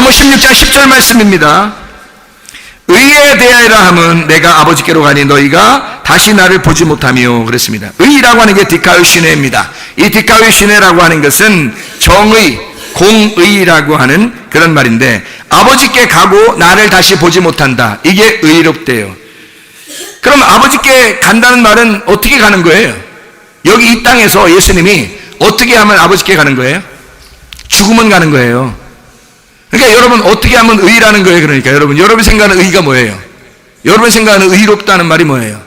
사무 16장 10절 말씀입니다. 의에 대하여라 함은 내가 아버지께로 가니 너희가 다시 나를 보지 못하며 그랬습니다. 의라고 하는 게 디카요시네입니다. 이 디카요시네라고 하는 것은 정의, 공의라고 하는 그런 말인데, 아버지께 가고 나를 다시 보지 못한다, 이게 의롭대요. 그럼 아버지께 간다는 말은 어떻게 가는 거예요? 여기 이 땅에서 예수님이 어떻게 하면 아버지께 가는 거예요? 죽으면 가는 거예요. 그러니까 여러분 어떻게 하면 의라는 거예요? 그러니까 여러분 생각하는 의가 뭐예요? 여러분 생각하는 의롭다는 말이 뭐예요?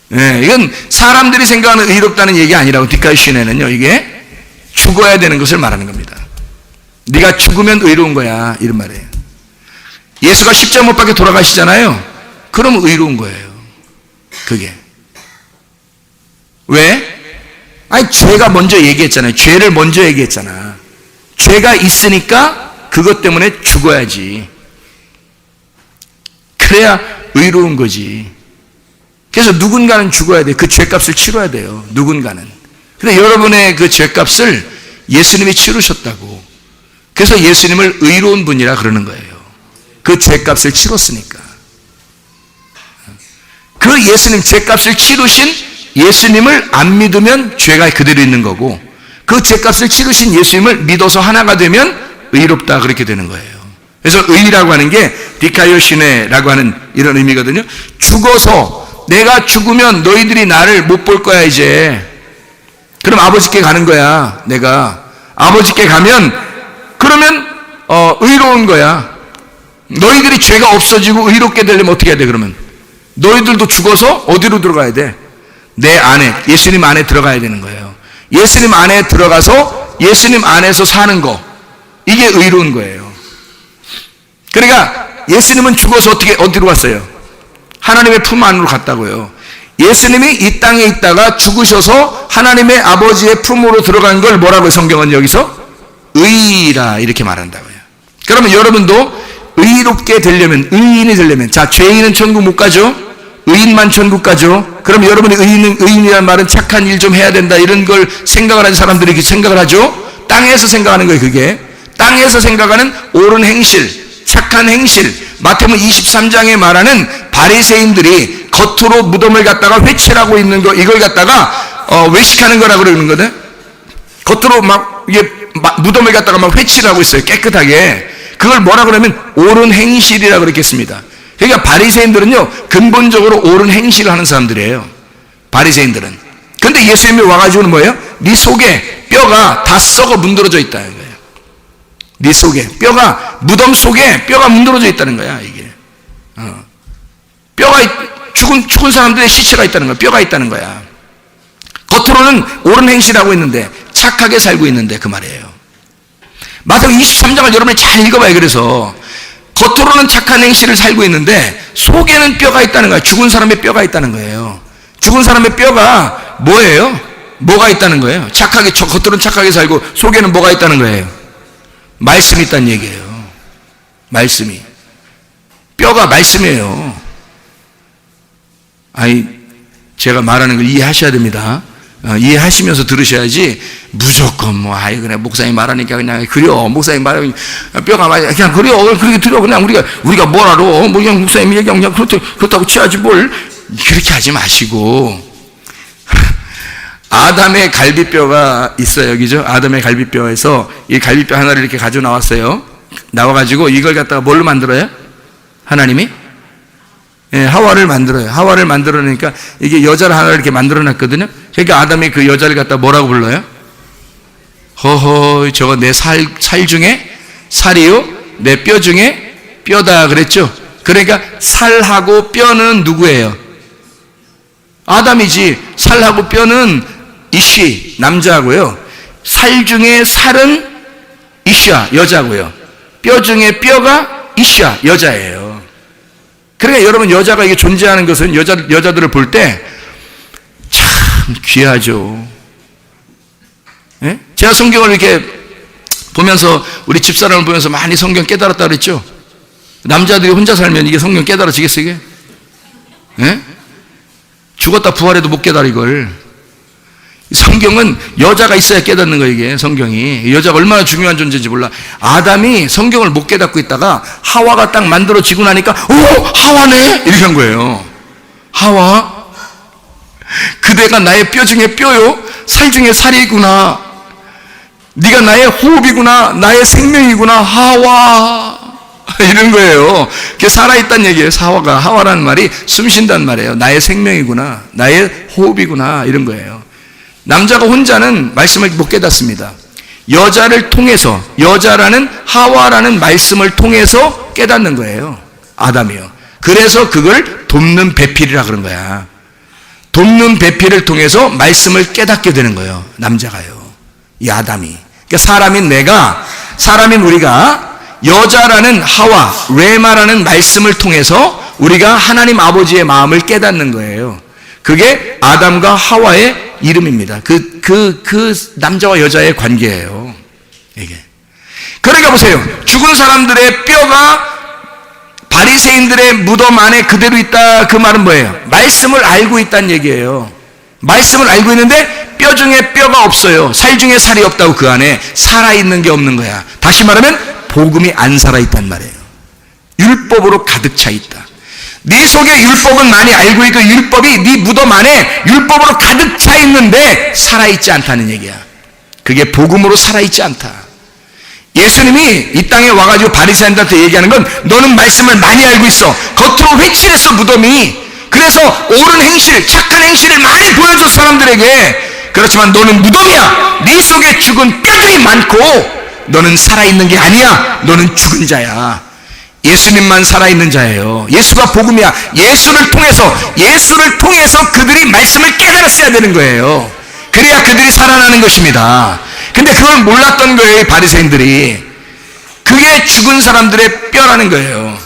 이건 사람들이 생각하는 의롭다는 얘기 아니라고, 디카요시네는요, 이게 죽어야 되는 것을 말하는 겁니다. 네가 죽으면 의로운 거야, 이런 말이에요. 예수가 십자가 못 박혀 돌아가시잖아요. 그럼 의로운 거예요. 그게 왜? 아니, 죄가 먼저 얘기했잖아요. 죄를 먼저 얘기했잖아. 죄가 있으니까 그것 때문에 죽어야지. 그래야 의로운 거지. 그래서 누군가는 죽어야 돼. 그 죄값을 치러야 돼요. 누군가는. 근데 여러분의 그 죄값을 예수님이 치르셨다고. 그래서 예수님을 의로운 분이라 그러는 거예요. 그 죄값을 치렀으니까. 그 예수님, 죄값을 치르신 예수님을 안 믿으면 죄가 그대로 있는 거고, 그 죄값을 치르신 예수님을 믿어서 하나가 되면 의롭다, 그렇게 되는 거예요. 그래서 의라고 하는 게 디카요시네라고 하는 이런 의미거든요. 죽어서, 내가 죽으면 너희들이 나를 못 볼 거야 이제. 그럼 아버지께 가는 거야. 내가 아버지께 가면, 그러면 의로운 거야. 너희들이 죄가 없어지고 의롭게 되려면 어떻게 해야 돼? 그러면 너희들도 죽어서 어디로 들어가야 돼? 내 안에, 예수님 안에 들어가야 되는 거예요. 예수님 안에 들어가서 예수님 안에서 사는 거, 이게 의로운 거예요. 그러니까 예수님은 죽어서 어디로 갔어요? 하나님의 품 안으로 갔다고요. 예수님이 이 땅에 있다가 죽으셔서 하나님의 아버지의 품으로 들어간 걸 뭐라고요? 성경은 여기서 의라 이렇게 말한다고요. 그러면 여러분도 의롭게 되려면, 의인이 되려면, 자, 죄인은 천국 못 가죠? 의인만 천국 가죠? 그럼 여러분이 의인이라는 말은 착한 일 좀 해야 된다, 이런 걸 생각을 하는 사람들이 이렇게 생각을 하죠? 땅에서 생각하는 거예요. 그게 땅에서 생각하는 옳은 행실, 착한 행실. 마태복음 23장에 말하는 바리새인들이 겉으로 무덤을 갖다가 회칠하고 있는 거, 이걸 갖다가 외식하는 거라고 그러는 거든. 겉으로 막 이게 무덤을 갖다가 막 회칠하고 있어요, 깨끗하게. 그걸 뭐라 그러면 옳은 행실이라고 그랬겠습니다. 그러니까 바리새인들은요, 근본적으로 옳은 행실을 하는 사람들이에요, 바리새인들은. 근데 예수님이 와가지고는 뭐예요? 네 속에 뼈가 다 썩어 문드러져 있다는 거예요. 네 속에 뼈가, 무덤 속에 뼈가 문드러져 있다는 거야, 이게. 뼈가, 죽은 사람들의 시체가 있다는 거야. 뼈가 있다는 거야. 겉으로는 옳은 행실하고 있는데 착하게 살고 있는데, 그 말이에요. 마태복음 23장을 여러분이 잘 읽어봐요. 그래서 겉으로는 착한 행실을 살고 있는데 속에는 뼈가 있다는 거야. 죽은 사람의 뼈가 있다는 거예요. 죽은 사람의 뼈가 뭐예요? 뭐가 있다는 거예요? 착하게, 겉으로는 착하게 살고 속에는 뭐가 있다는 거예요? 말씀이 있다는 얘기예요. 말씀이. 뼈가 말씀이에요. 아니, 제가 말하는 걸 이해하셔야 됩니다. 이해하시면서 들으셔야지, 무조건 그냥 목사님 말하니까 그냥 그래요, 목사님 말하니까 뼈가 그냥 그래요, 그렇게 들어, 그냥 우리가 뭘 알아, 그냥 목사님 얘기하면 그냥 그렇다고 쳐야지 뭘. 그렇게 하지 마시고. 아담의 갈비뼈가 있어요, 그죠? 아담의 갈비뼈에서 이 갈비뼈 하나를 이렇게 가져 나왔어요. 나와가지고 이걸 갖다가 뭘로 만들어요? 하나님이? 하와를 만들어요. 하와를 만들어내니까 이게 여자를 하나 이렇게 만들어놨거든요. 그러니까 아담이 그 여자를 갖다 뭐라고 불러요? 허허, 저거 내 살 중에 살이요, 내 뼈 중에 뼈다 그랬죠. 그러니까 살하고 뼈는 누구예요? 아담이지. 살하고 뼈는 이시, 남자고요. 살 중에 살은 이시야, 여자고요. 뼈 중에 뼈가 이시야, 여자예요. 그러니까 여러분, 여자가 이게 존재하는 것은 여자들을 볼 때 참 귀하죠. 예? 제가 성경을 이렇게 보면서, 우리 집사람을 보면서 많이 성경 깨달았다 그랬죠. 남자들이 혼자 살면 이게 성경 깨달아지겠어요, 이게? 예? 죽었다 부활해도 못 깨달아, 이걸. 성경은 여자가 있어야 깨닫는 거예요, 이게 성경이. 여자가 얼마나 중요한 존재인지 몰라. 아담이 성경을 못 깨닫고 있다가 하와가 딱 만들어지고 나니까 하와네? 이렇게 한 거예요. 하와? 그대가 나의 뼈 중에 뼈요, 살 중에 살이구나. 네가 나의 호흡이구나, 나의 생명이구나, 하와. 이런 거예요. 그게 살아있다는 얘기예요. 하와라는 말이 숨 쉰다는 말이에요. 나의 생명이구나, 나의 호흡이구나, 이런 거예요. 남자가 혼자는 말씀을 못 깨닫습니다. 여자를 통해서, 여자라는 하와라는 말씀을 통해서 깨닫는 거예요, 아담이요. 그래서 그걸 돕는 배필이라 그런 거야. 돕는 배필을 통해서 말씀을 깨닫게 되는 거예요, 남자가요, 이 아담이. 그러니까 사람인 우리가 여자라는 하와, 레마라는 말씀을 통해서 우리가 하나님 아버지의 마음을 깨닫는 거예요. 그게 아담과 하와의 이름입니다. 그 남자와 여자의 관계예요, 이게. 그러니까 보세요. 죽은 사람들의 뼈가 바리새인들의 무덤 안에 그대로 있다. 그 말은 뭐예요? 말씀을 알고 있다는 얘기예요. 말씀을 알고 있는데 뼈 중에 뼈가 없어요. 살 중에 살이 없다고. 그 안에 살아있는 게 없는 거야. 다시 말하면 복음이 안 살아있단 말이에요. 율법으로 가득 차 있다. 네 속에 율법은 많이 알고 있고 율법이 네 무덤 안에 율법으로 가득 차 있는데 살아있지 않다는 얘기야. 그게 복음으로 살아있지 않다. 예수님이 이 땅에 와가지고 바리새인들한테 얘기하는 건 너는 말씀을 많이 알고 있어. 겉으로 회칠했어, 무덤이. 그래서 옳은 행실, 착한 행실을 많이 보여줘, 사람들에게. 그렇지만 너는 무덤이야. 네 속에 죽은 뼈들이 많고 너는 살아있는 게 아니야. 너는 죽은 자야. 예수님만 살아있는 자예요. 예수가 복음이야. 예수를 통해서 그들이 말씀을 깨달았어야 되는 거예요. 그래야 그들이 살아나는 것입니다. 근데 그걸 몰랐던 거예요, 바리새인들이. 그게 죽은 사람들의 뼈라는 거예요.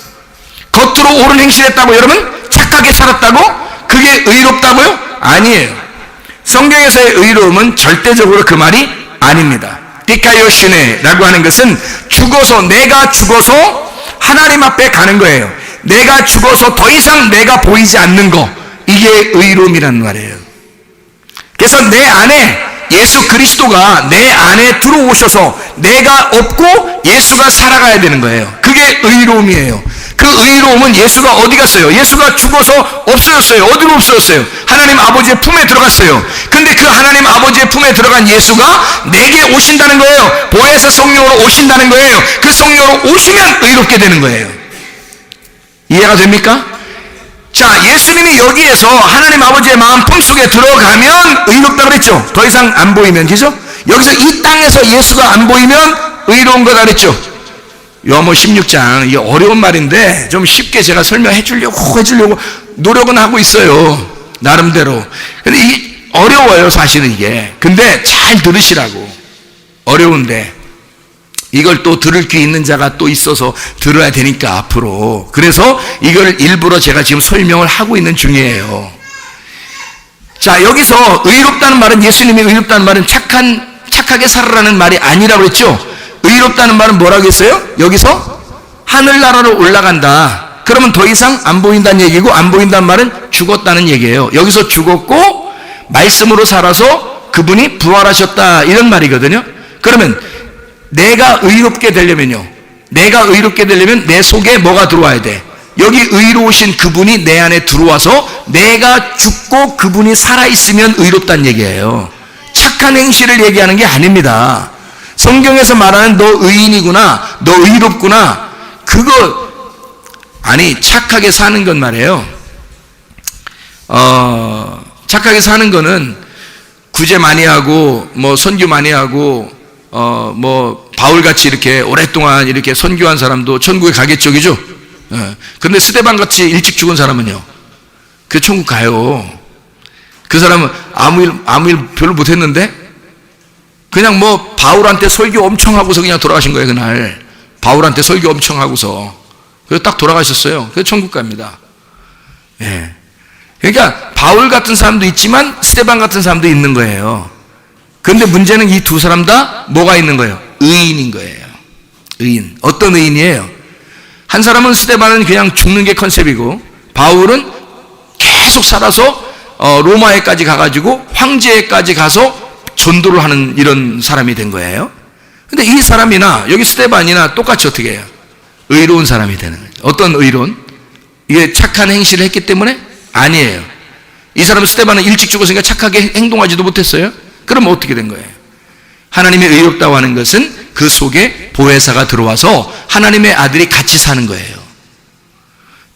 겉으로 옳은 행실했다고 여러분 착하게 살았다고? 그게 의롭다고요? 아니에요. 성경에서의 의로움은 절대적으로 그 말이 아닙니다. 디카이오시네라고 하는 것은 내가 죽어서 하나님 앞에 가는 거예요. 내가 죽어서 더 이상 내가 보이지 않는 거, 이게 의로움이라는 말이에요. 그래서 내 안에 예수 그리스도가 내 안에 들어오셔서 내가 없고 예수가 살아가야 되는 거예요. 그게 의로움이에요. 그 의로움은 예수가 어디 갔어요? 예수가 죽어서 없어졌어요. 어디로 없어졌어요? 하나님 아버지의 품에 들어갔어요. 근데 그 하나님 아버지의 품에 들어간 예수가 내게 오신다는 거예요. 보혜사 성령으로 오신다는 거예요. 그 성령으로 오시면 의롭게 되는 거예요. 이해가 됩니까? 자, 예수님이 여기에서 하나님 아버지의 마음 품속에 들어가면 의롭다고 그랬죠. 더 이상 안 보이면, 그죠? 여기서 이 땅에서 예수가 안 보이면 의로운 거다 그랬죠. 요한복음 16장, 이게 어려운 말인데 좀 쉽게 제가 설명해 주려고 노력은 하고 있어요, 나름대로. 근데 이게 어려워요, 사실은 이게. 근데 잘 들으시라고. 어려운데 이걸 또 들을 귀 있는 자가 또 있어서 들어야 되니까 앞으로. 그래서 이걸 일부러 제가 지금 설명을 하고 있는 중이에요. 자, 여기서 의롭다는 말은, 예수님이 의롭다는 말은 착하게 살아라는 말이 아니라고 했죠. 의롭다는 말은 뭐라고 했어요? 여기서 하늘나라로 올라간다. 그러면 더 이상 안 보인다는 얘기고, 안 보인다는 말은 죽었다는 얘기예요. 여기서 죽었고 말씀으로 살아서 그분이 부활하셨다, 이런 말이거든요. 그러면 내가 의롭게 되려면 내 속에 뭐가 들어와야 돼? 여기 의로우신 그분이 내 안에 들어와서 내가 죽고 그분이 살아있으면 의롭다는 얘기예요. 착한 행실을 얘기하는 게 아닙니다. 성경에서 말하는 너 의인이구나, 너 의롭구나, 아니, 착하게 사는 건 말이에요. 착하게 사는 거는 구제 많이 하고, 선교 많이 하고, 바울같이 이렇게 오랫동안 이렇게 선교한 사람도 천국에 가겠죠, 그죠? 근데 스데반같이 일찍 죽은 사람은요, 그 천국 가요. 그 사람은 아무 일 별로 못했는데 그냥 바울한테 설교 엄청 하고서 그냥 돌아가신 거예요. 그날 바울한테 설교 엄청 하고서 그래서 딱 돌아가셨어요. 그래서 천국 갑니다. 예. 그러니까 바울 같은 사람도 있지만 스데반 같은 사람도 있는 거예요. 그런데 문제는 이 두 사람 다 뭐가 있는 거예요? 의인인 거예요. 의인. 어떤 의인이에요? 한 사람은, 스데반은 그냥 죽는 게 컨셉이고, 바울은 계속 살아서 로마에까지 가가지고 황제에까지 가서 전도를 하는 이런 사람이 된 거예요. 근데 이 사람이나 여기 스데반이나 똑같이 어떻게 해요? 의로운 사람이 되는 거예요. 어떤 의로운? 이게 착한 행실을 했기 때문에? 아니에요. 이 사람 스데반은 일찍 죽었으니까 착하게 행동하지도 못했어요. 그럼 어떻게 된 거예요? 하나님이 의롭다고 하는 것은 그 속에 보혜사가 들어와서 하나님의 아들이 같이 사는 거예요.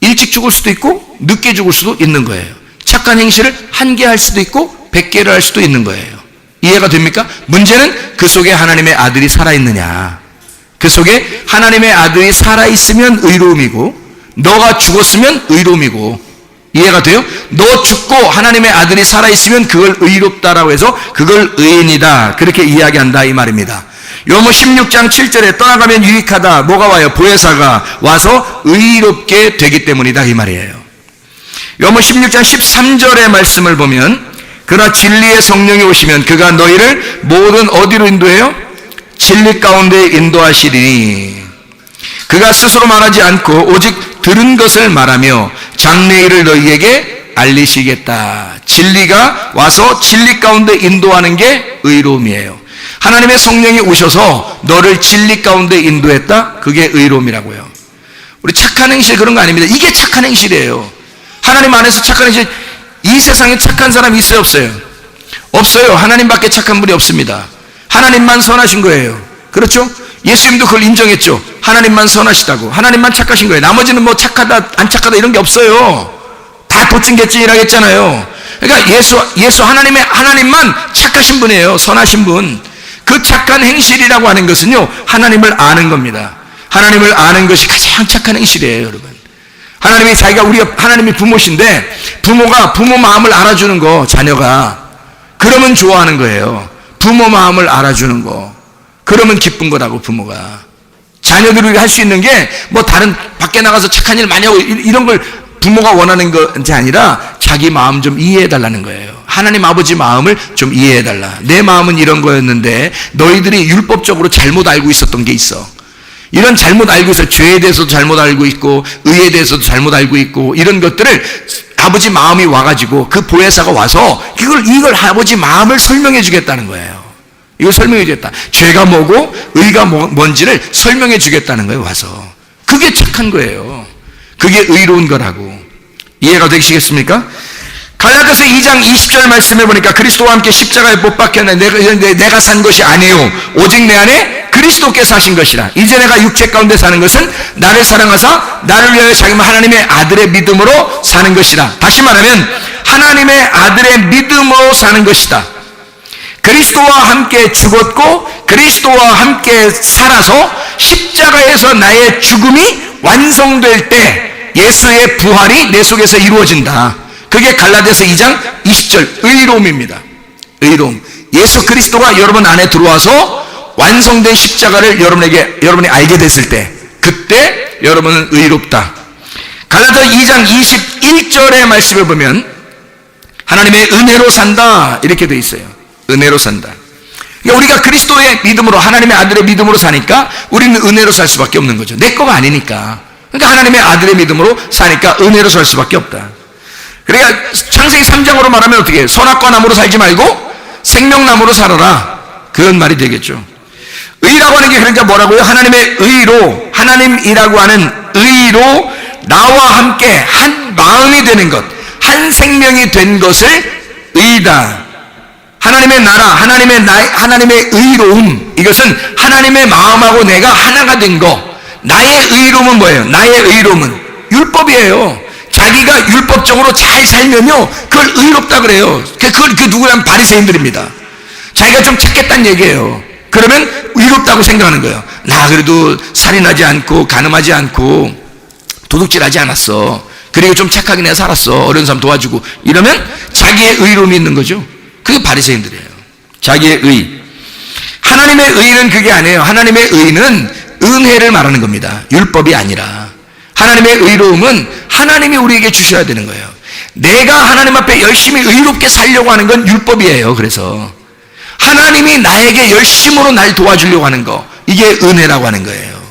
일찍 죽을 수도 있고 늦게 죽을 수도 있는 거예요. 착한 행실을 1개 할 수도 있고 100개를 할 수도 있는 거예요. 이해가 됩니까? 문제는 그 속에 하나님의 아들이 살아있느냐. 그 속에 하나님의 아들이 살아있으면 의로움이고 너가 죽었으면 의로움이고, 이해가 돼요? 너 죽고 하나님의 아들이 살아있으면 그걸 의롭다라고 해서 그걸 의인이다, 그렇게 이야기한다 이 말입니다. 요모 16장 7절에 떠나가면 유익하다, 뭐가 와요? 보혜사가 와서 의롭게 되기 때문이다 이 말이에요. 요모 16장 13절의 말씀을 보면 그러나 진리의 성령이 오시면 그가 너희를 모든 어디로 인도해요? 진리 가운데 인도하시리니 그가 스스로 말하지 않고 오직 들은 것을 말하며 장래일을 너희에게 알리시겠다. 진리가 와서 진리 가운데 인도하는 게 의로움이에요. 하나님의 성령이 오셔서 너를 진리 가운데 인도했다? 그게 의로움이라고요. 우리 착한 행실 그런 거 아닙니다. 이게 착한 행실이에요. 하나님 안에서 착한 행실. 이 세상에 착한 사람이 있어요, 없어요? 없어요. 하나님밖에 착한 분이 없습니다. 하나님만 선하신 거예요. 그렇죠? 예수님도 그걸 인정했죠. 하나님만 선하시다고. 하나님만 착하신 거예요. 나머지는 뭐 착하다 안 착하다 이런 게 없어요. 다 도찐개찐이라고 했잖아요. 그러니까 예수 하나님만 착하신 분이에요. 선하신 분. 그 착한 행실이라고 하는 것은요, 하나님을 아는 겁니다. 하나님을 아는 것이 가장 착한 행실이에요, 여러분. 하나님이 하나님이 부모신데 부모가 부모 마음을 알아주는 거, 자녀가 그러면 좋아하는 거예요. 부모 마음을 알아주는 거 그러면 기쁜 거라고. 부모가 자녀들이 할 수 있는 게 뭐 다른 밖에 나가서 착한 일 많이 하고 이런 걸 부모가 원하는 것이 아니라 자기 마음 좀 이해해 달라는 거예요. 하나님 아버지 마음을 좀 이해해 달라. 내 마음은 이런 거였는데 너희들이 율법적으로 잘못 알고 있었던 게 있어. 이런 잘못 알고 있어. 죄에 대해서도 잘못 알고 있고 의에 대해서도 잘못 알고 있고 이런 것들을 아버지 마음이 와가지고 그 보혜사가 와서 이걸 아버지 마음을 설명해 주겠다는 거예요. 이걸 설명해 주겠다. 죄가 뭐고 의가 뭔지를 설명해 주겠다는 거예요. 와서. 그게 착한 거예요. 그게 의로운 거라고. 이해가 되시겠습니까? 갈라디아서 2장 20절 말씀해 보니까 그리스도와 함께 십자가에 못 박혔는데 내가 산 것이 아니에요. 오직 내 안에 그리스도께서 하신 것이라. 이제 내가 육체 가운데 사는 것은 나를 사랑하사 나를 위하여 자기 하나님의 아들의 믿음으로 사는 것이라. 다시 말하면 하나님의 아들의 믿음으로 사는 것이다. 그리스도와 함께 죽었고 그리스도와 함께 살아서 십자가에서 나의 죽음이 완성될 때 예수의 부활이 내 속에서 이루어진다. 그게 갈라디아서 2장 20절 의로움입니다. 의로움. 예수 그리스도가 여러분 안에 들어와서 완성된 십자가를 여러분이 알게 됐을 때, 그때 여러분은 의롭다. 갈라디아서 2장 21절의 말씀을 보면 하나님의 은혜로 산다 이렇게 돼 있어요. 은혜로 산다. 그러니까 우리가 그리스도의 믿음으로, 하나님의 아들의 믿음으로 사니까 우리는 은혜로 살 수밖에 없는 거죠. 내 거가 아니니까. 그러니까 하나님의 아들의 믿음으로 사니까 은혜로 살 수밖에 없다. 그러니까 창세기 3장으로 말하면 어떻게 해요? 선악과 나무로 살지 말고 생명나무로 살아라. 그런 말이 되겠죠. 의라고 하는 게 그러니까 뭐라고요? 하나님의 의로, 하나님이라고 하는 의로 나와 함께 한 마음이 되는 것, 한 생명이 된 것을 의다. 하나님의 나라, 하나님의 의로움, 이것은 하나님의 마음하고 내가 하나가 된 거. 나의 의로움은 뭐예요? 나의 의로움은 율법이에요. 자기가 율법적으로 잘 살면요, 그걸 의롭다 그래요. 그 누구냐면 바리새인들입니다. 자기가 좀 착했다는 얘기예요. 그러면 의롭다고 생각하는 거예요. 나 그래도 살인하지 않고 간음하지 않고 도둑질하지 않았어. 그리고 좀 착하게 내가 살았어. 어려운 사람 도와주고 이러면 자기의 의로움이 있는 거죠. 그게 바리새인들이에요. 자기의 의. 하나님의 의는 그게 아니에요. 하나님의 의는 은혜를 말하는 겁니다. 율법이 아니라. 하나님의 의로움은 하나님이 우리에게 주셔야 되는 거예요. 내가 하나님 앞에 열심히 의롭게 살려고 하는 건 율법이에요. 그래서 하나님이 나에게 열심으로 날 도와주려고 하는 거, 이게 은혜라고 하는 거예요.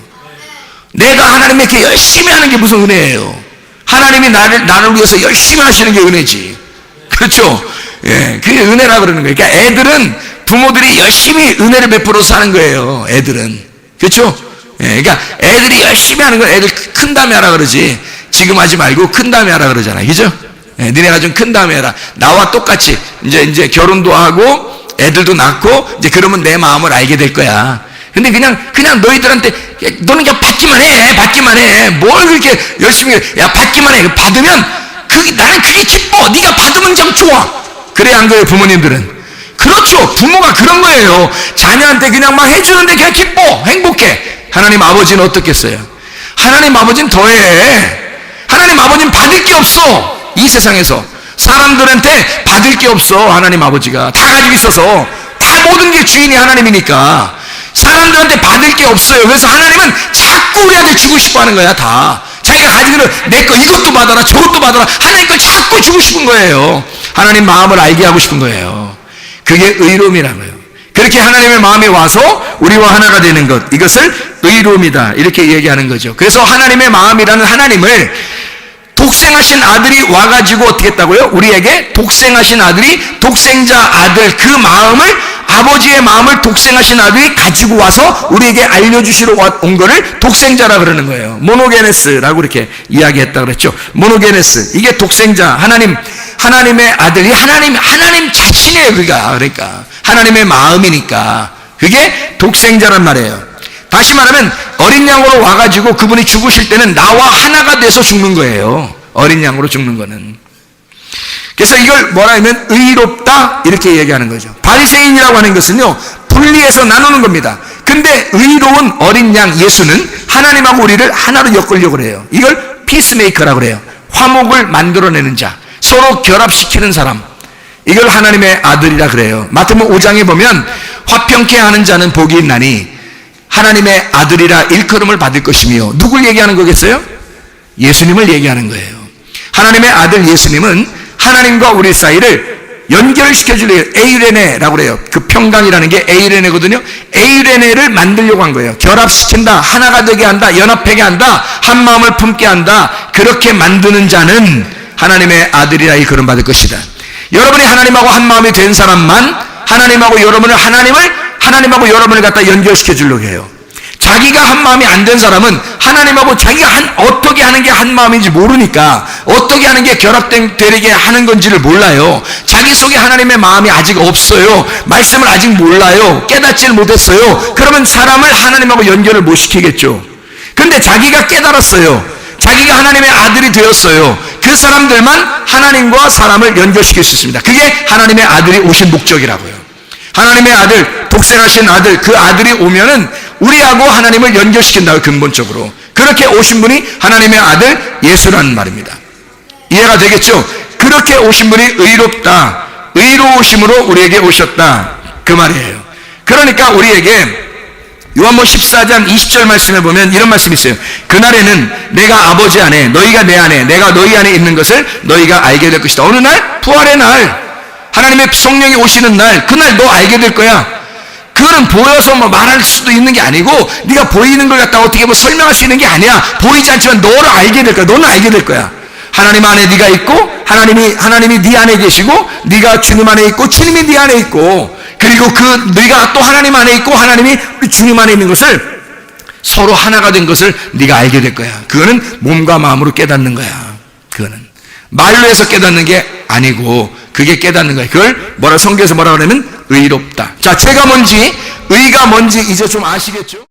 내가 하나님에게 열심히 하는 게 무슨 은혜예요? 하나님이 나를 위해서 열심히 하시는 게 은혜지. 그렇죠? 예, 그게 은혜라 그러는 거예요. 그러니까 애들은 부모들이 열심히 은혜를 베풀어서 사는 거예요. 애들은. 그렇죠? 예, 그러니까 애들이 열심히 하는 건 애들 큰 다음에 하라 그러지. 지금 하지 말고 큰 다음에 하라 그러잖아요. 그죠? 예, 니네가 좀 큰 다음에 해라. 나와 똑같이 이제 결혼도 하고 애들도 낳고 이제 그러면 내 마음을 알게 될 거야. 근데 그냥 너희들한테 너는 그냥 받기만 해. 뭘 그렇게 열심히 해. 야, 받기만 해. 받으면 나는 그게 기뻐. 네가 받으면 참 좋아. 그래 안 그래요, 부모님들은? 그렇죠. 부모가 그런 거예요. 자녀한테 그냥 막 해주는데 그냥 기뻐, 행복해. 하나님 아버지는 어떻겠어요? 하나님 아버지는 더해. 하나님 아버지는 받을 게 없어. 이 세상에서 사람들한테 받을 게 없어. 하나님 아버지가 다 가지고 있어서, 다 모든 게 주인이 하나님이니까 사람들한테 받을 게 없어요. 그래서 하나님은 자꾸 우리한테 주고 싶어 하는 거야. 다 자기가 가지고는 내 거 이것도 받아라 저것도 받아라. 하나님 걸 자꾸 주고 싶은 거예요. 하나님 마음을 알게 하고 싶은 거예요. 그게 의로움이라고요. 그렇게 하나님의 마음이 와서 우리와 하나가 되는 것, 이것을 의로움이다 이렇게 얘기하는 거죠. 그래서 하나님의 마음이라는 하나님을 독생하신 아들이 와가지고 어떻게 했다고요? 우리에게 독생하신 아들이, 독생자 아들, 그 마음을, 아버지의 마음을 독생하신 아들이 가지고 와서 우리에게 알려주시러 온 거를 독생자라 그러는 거예요. 모노게네스라고 이렇게 이야기했다 그랬죠. 모노게네스, 이게 독생자, 하나님의 아들이 하나님 자신이에요. 그러니까 하나님의 마음이니까 그게 독생자란 말이에요. 다시 말하면 어린 양으로 와가지고 그분이 죽으실 때는 나와 하나가 돼서 죽는 거예요. 어린 양으로 죽는 거는. 그래서 이걸 뭐라 하면 의롭다 이렇게 얘기하는 거죠. 바리새인이라고 하는 것은요, 분리해서 나누는 겁니다. 근데 의로운 어린 양 예수는 하나님하고 우리를 하나로 엮으려고 해요. 이걸 피스메이커라고 그래요. 화목을 만들어내는 자, 서로 결합시키는 사람, 이걸 하나님의 아들이라 그래요. 마태복음 5장에 보면 화평케 하는 자는 복이 있나니 하나님의 아들이라 일컬음을 받을 것이며, 누굴 얘기하는 거겠어요? 예수님을 얘기하는 거예요. 하나님의 아들 예수님은 하나님과 우리 사이를 연결시켜주려고, 에이레네라고 그래요. 그 평강이라는 게 에이레네거든요. 에이레네를 만들려고 한 거예요. 결합시킨다, 하나가 되게 한다, 연합하게 한다, 한 마음을 품게 한다. 그렇게 만드는 자는 하나님의 아들이라 일컬음 받을 것이다. 여러분이 하나님하고 한 마음이 된 사람만 하나님하고 여러분을 갖다 연결시켜 주려고 해요. 자기가 한 마음이 안 된 사람은 하나님하고 자기가 어떻게 하는 게 한 마음인지 모르니까, 어떻게 하는 게 결합되게 하는 건지를 몰라요. 자기 속에 하나님의 마음이 아직 없어요. 말씀을 아직 몰라요. 깨닫지를 못했어요. 그러면 사람을 하나님하고 연결을 못 시키겠죠. 근데 자기가 깨달았어요. 자기가 하나님의 아들이 되었어요. 그 사람들만 하나님과 사람을 연결시킬 수 있습니다. 그게 하나님의 아들이 오신 목적이라고요. 하나님의 아들, 독생하신 아들, 그 아들이 오면은 우리하고 하나님을 연결시킨다고, 근본적으로. 그렇게 오신 분이 하나님의 아들 예수라는 말입니다. 이해가 되겠죠? 그렇게 오신 분이 의롭다, 의로우심으로 우리에게 오셨다, 그 말이에요. 그러니까 우리에게 요한복음 14장 20절 말씀에 보면 이런 말씀이 있어요. 그날에는 내가 아버지 안에, 너희가 내 안에, 내가 너희 안에 있는 것을 너희가 알게 될 것이다. 어느 날? 부활의 날, 하나님의 성령이 오시는 날, 그날 너 알게 될 거야. 그거는 보여서 말할 수도 있는 게 아니고, 네가 보이는 걸 갖다 어떻게 설명할 수 있는 게 아니야. 보이지 않지만 너를 알게 될 거야. 너는 알게 될 거야. 하나님 안에 네가 있고, 하나님이 네 안에 계시고, 네가 주님 안에 있고, 주님이 네 안에 있고, 그리고 네가 또 하나님 안에 있고, 하나님이 주님 안에 있는 것을, 서로 하나가 된 것을 네가 알게 될 거야. 그거는 몸과 마음으로 깨닫는 거야. 그거는 말로 해서 깨닫는 게 아니고, 그게 깨닫는 거야. 그걸 성경에서 뭐라 그러냐면 의롭다. 자, 죄가 뭔지, 의가 뭔지 이제 좀 아시겠죠?